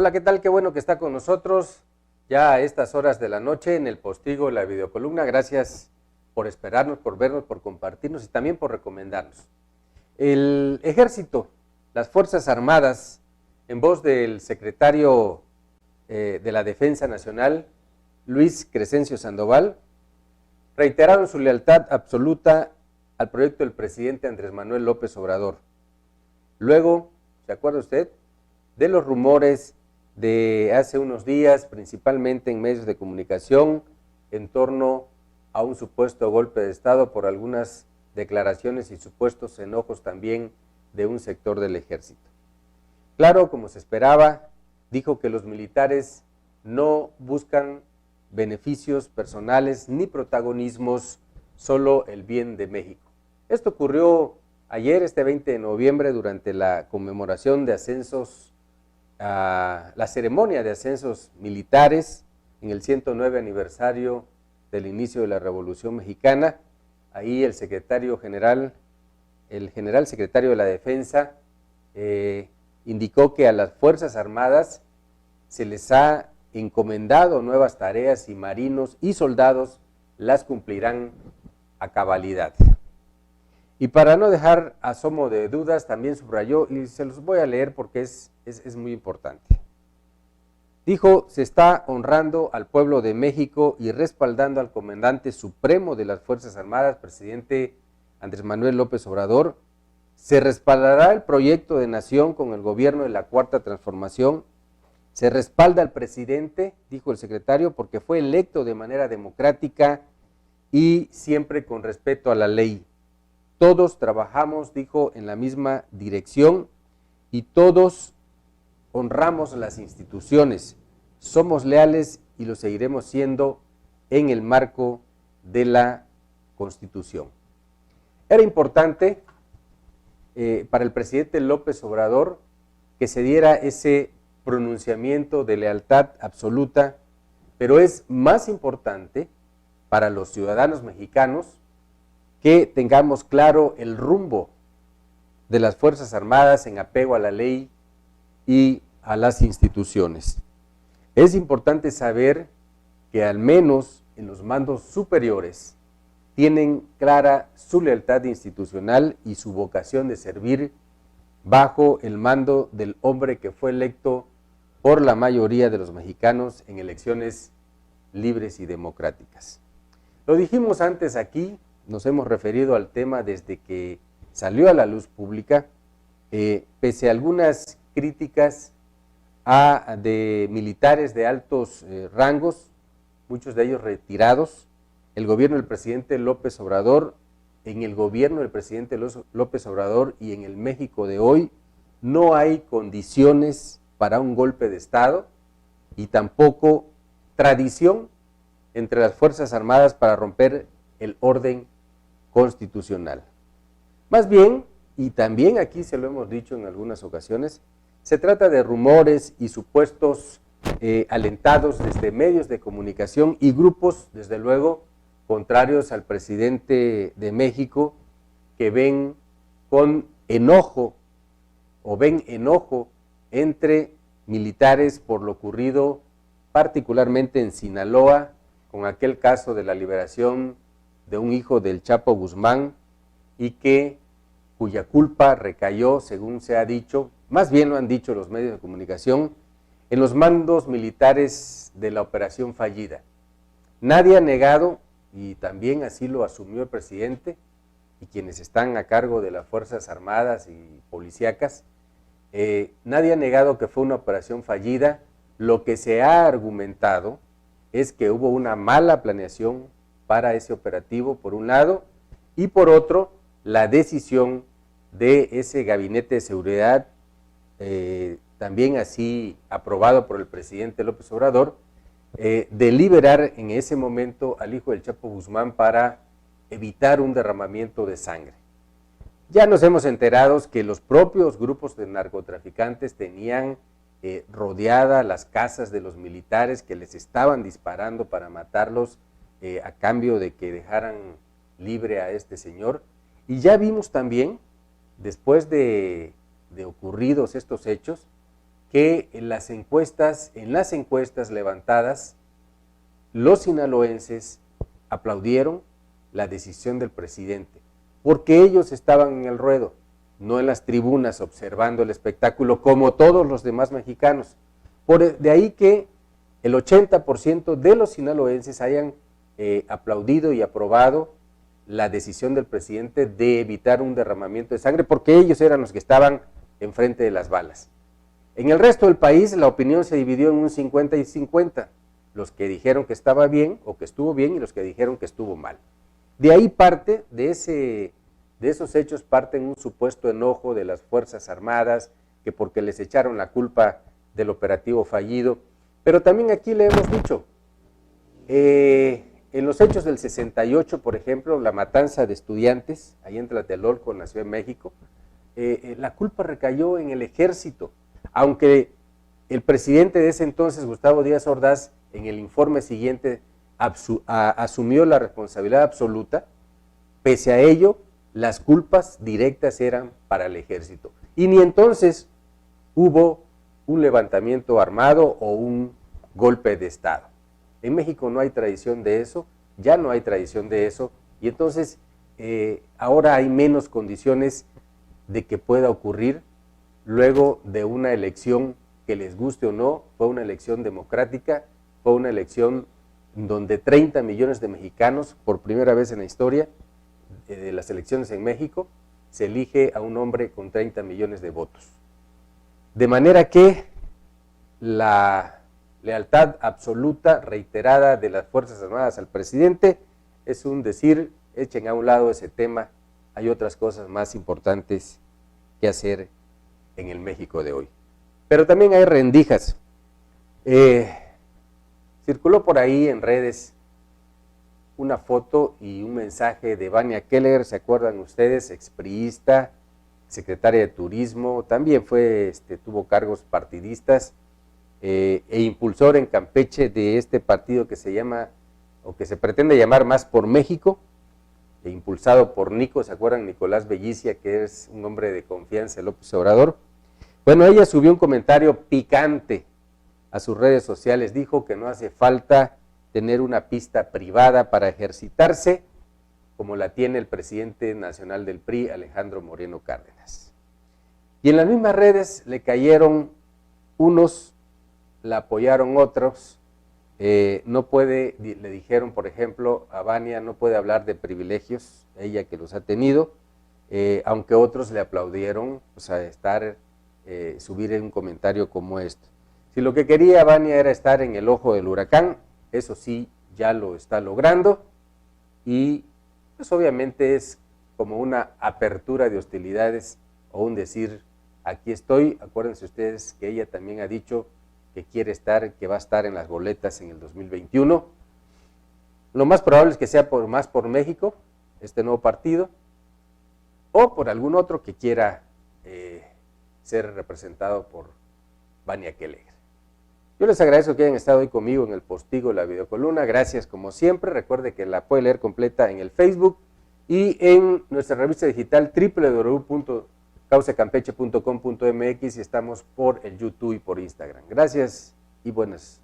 Hola, ¿qué tal? Qué bueno que está con nosotros ya a estas horas de la noche en el Postigo de la videocolumna. Gracias por esperarnos, por vernos, por compartirnos y también por recomendarnos. El Ejército, las Fuerzas Armadas, en voz del secretario de la Defensa Nacional, Luis Crescencio Sandoval, reiteraron su lealtad absoluta al proyecto del presidente Andrés Manuel López Obrador. Luego, ¿se acuerda usted? De los rumores de hace unos días, principalmente en medios de comunicación, en torno a un supuesto golpe de Estado por algunas declaraciones y supuestos enojos también de un sector del ejército. Claro, como se esperaba, dijo que los militares no buscan beneficios personales ni protagonismos, solo el bien de México. Esto ocurrió ayer, este 20 de noviembre, durante la conmemoración de ascensos, la ceremonia de ascensos militares en el 109 aniversario del inicio de la Revolución Mexicana. Ahí el general secretario de la Defensa indicó que a las Fuerzas Armadas se les ha encomendado nuevas tareas y marinos y soldados las cumplirán a cabalidad. Y para no dejar asomo de dudas, también subrayó, y se los voy a leer porque es muy importante. Dijo, se está honrando al pueblo de México y respaldando al comandante supremo de las Fuerzas Armadas, presidente Andrés Manuel López Obrador. Se respaldará el proyecto de nación con el gobierno de la Cuarta Transformación. Se respalda al presidente, dijo el secretario, porque fue electo de manera democrática y siempre con respeto a la ley. Todos trabajamos, dijo, en la misma dirección y todos honramos las instituciones. Somos leales y lo seguiremos siendo en el marco de la Constitución. Era importante para el presidente López Obrador que se diera ese pronunciamiento de lealtad absoluta, pero es más importante para los ciudadanos mexicanos que tengamos claro el rumbo de las Fuerzas Armadas en apego a la ley y a las instituciones. Es importante saber que al menos en los mandos superiores tienen clara su lealtad institucional y su vocación de servir bajo el mando del hombre que fue electo por la mayoría de los mexicanos en elecciones libres y democráticas. Lo dijimos antes aquí, nos hemos referido al tema desde que salió a la luz pública, pese a algunas críticas de militares de altos rangos, muchos de ellos retirados, el gobierno del presidente López Obrador, en el gobierno del presidente López Obrador y en el México de hoy, no hay condiciones para un golpe de Estado y tampoco tradición entre las Fuerzas Armadas para romper el orden constitucional. Más bien, y también aquí se lo hemos dicho en algunas ocasiones, se trata de rumores y supuestos alentados desde medios de comunicación y grupos, desde luego, contrarios al presidente de México, que ven con enojo o ven enojo entre militares por lo ocurrido particularmente en Sinaloa, con aquel caso de la liberación de un hijo del Chapo Guzmán y cuya culpa recayó, según se ha dicho, más bien lo han dicho los medios de comunicación, en los mandos militares de la operación fallida. Nadie ha negado, y también así lo asumió el presidente y quienes están a cargo de las Fuerzas Armadas y policíacas, nadie ha negado que fue una operación fallida. Lo que se ha argumentado es que hubo una mala planeación para ese operativo, por un lado, y por otro, la decisión de ese gabinete de seguridad, también así aprobado por el presidente López Obrador, de liberar en ese momento al hijo del Chapo Guzmán para evitar un derramamiento de sangre. Ya nos hemos enterado que los propios grupos de narcotraficantes tenían rodeadas las casas de los militares que les estaban disparando para matarlos a cambio de que dejaran libre a este señor. Y ya vimos también, después de ocurridos estos hechos, que en las encuestas levantadas, los sinaloenses aplaudieron la decisión del presidente, porque ellos estaban en el ruedo, no en las tribunas observando el espectáculo como todos los demás mexicanos. De ahí que el 80% de los sinaloenses hayan aplaudido y aprobado la decisión del presidente de evitar un derramamiento de sangre, porque ellos eran los que estaban enfrente de las balas. En el resto del país la opinión se dividió en un 50 y 50, los que dijeron que estaba bien o que estuvo bien y los que dijeron que estuvo mal. De ahí parte, de esos hechos parten un supuesto enojo de las Fuerzas Armadas, que porque les echaron la culpa del operativo fallido, pero también aquí le hemos dicho, en los hechos del 68, por ejemplo, la matanza de estudiantes, ahí en Tlatelolco, en la Ciudad de México, la culpa recayó en el ejército, aunque el presidente de ese entonces, Gustavo Díaz Ordaz, en el informe siguiente asumió la responsabilidad absoluta. Pese a ello, las culpas directas eran para el ejército. Y ni entonces hubo un levantamiento armado o un golpe de Estado. En México no hay tradición de eso, ya no hay tradición de eso, y entonces ahora hay menos condiciones de que pueda ocurrir luego de una elección que les guste o no, fue una elección democrática, fue una elección donde 30 millones de mexicanos, por primera vez en la historia de las elecciones en México, se elige a un hombre con 30 millones de votos. De manera que la lealtad absoluta, reiterada de las Fuerzas Armadas al presidente, es un decir, echen a un lado ese tema, hay otras cosas más importantes que hacer en el México de hoy. Pero también hay rendijas. Circuló por ahí en redes una foto y un mensaje de Vania Keller, ¿se acuerdan ustedes? Expriista, secretaria de Turismo, también tuvo cargos partidistas, e impulsor en Campeche de este partido que se llama, o que se pretende llamar Más por México, e impulsado por Nico, ¿se acuerdan? Nicolás Bellicia, que es un hombre de confianza de López Obrador. Bueno, ella subió un comentario picante a sus redes sociales, dijo que no hace falta tener una pista privada para ejercitarse como la tiene el presidente nacional del PRI, Alejandro Moreno Cárdenas. Y en las mismas redes le cayeron unos, la apoyaron otros, no puede, le dijeron por ejemplo a Vania, no puede hablar de privilegios, ella que los ha tenido, aunque otros le aplaudieron, o sea, subir un comentario como este. Si lo que quería Vania era estar en el ojo del huracán, eso sí, ya lo está logrando, y pues obviamente es como una apertura de hostilidades o un decir, aquí estoy. Acuérdense ustedes que ella también ha dicho que quiere estar, que va a estar en las boletas en el 2021. Lo más probable es que sea Más por México, este nuevo partido, o por algún otro que quiera ser representado por Vania Keller. Yo les agradezco que hayan estado hoy conmigo en el postigo, la videocolumna. Gracias como siempre. Recuerde que la puede leer completa en el Facebook y en nuestra revista digital www.causacampeche.com.mx, y estamos por el YouTube y por Instagram. Gracias y buenas